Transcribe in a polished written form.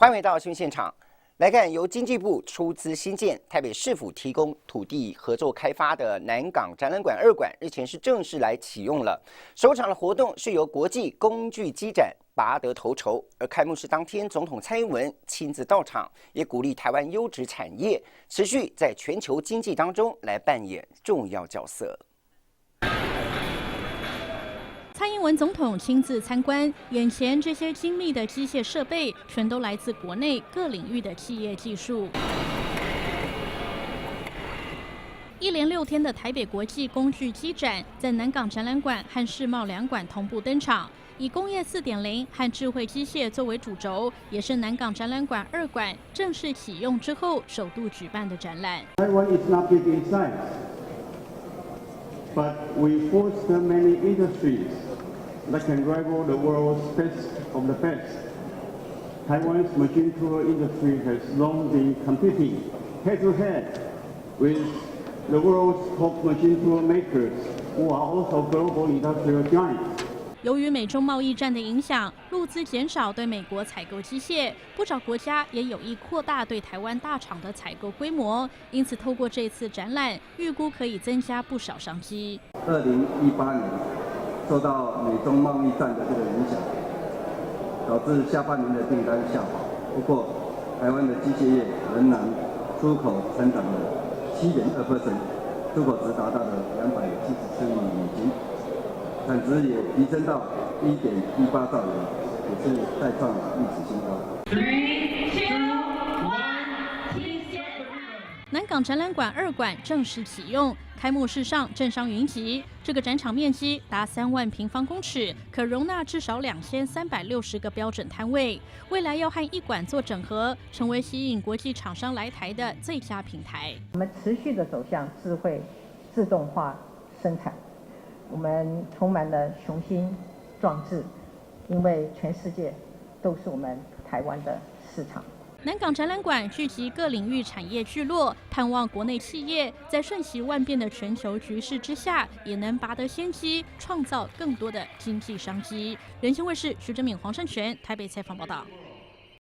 欢迎回到新闻现场，来看由经济部出资新建、台北市府提供土地合作开发的南港展览馆2馆，日前是正式来启用了。首场的活动是由国际工具机展拔得头筹，而开幕式当天，总统蔡英文亲自到场，也鼓励台湾优质产业持续在全球经济当中来扮演重要角色。蔡英文总统亲自参观，眼前这些精密的机械设备，全都来自国内各领域的企业技术。一连6天的台北国际工具机展，在南港展览馆和世贸2馆同步登场，以工业4.0和智慧机械作为主轴，也是南港展览馆2馆正式启用之后首度举办的展览。Taiwan is not big in size, but we foster many industries that can rival the world's best of the best. Taiwan's machine tool industry has long been competing head-to-head with the world's top machine tool makers, who are also global industrial giants. 由于美中贸易战的影响，陆资减少对美国采购机械，不少国家也有意扩大对台湾大厂的采购规模，因此透过这次展览，预估可以增加不少商机。2018年受到美中贸易战的这个影响，导致下半年的订单下滑。不过，台湾的机械业仍然出口成长了7.2%，出口值达到了274亿美金。产值也提升到1.18兆元，也是再创历史新高。南港展览馆2馆正式启用，开幕式上政商云集。这个展场面积达3万平方公尺，可容纳至少2360个标准摊位。未来要和1馆做整合，成为吸引国际厂商来台的最佳平台。我们持续的走向智慧、自动化生产。我们充满了雄心壮志，因为全世界都是我们台湾的市场。南港展览馆聚集各领域产业聚落，盼望国内企业在瞬息万变的全球局势之下，也能拔得先机，创造更多的经济商机。人权卫视徐哲敏、黄胜全台北采访报道。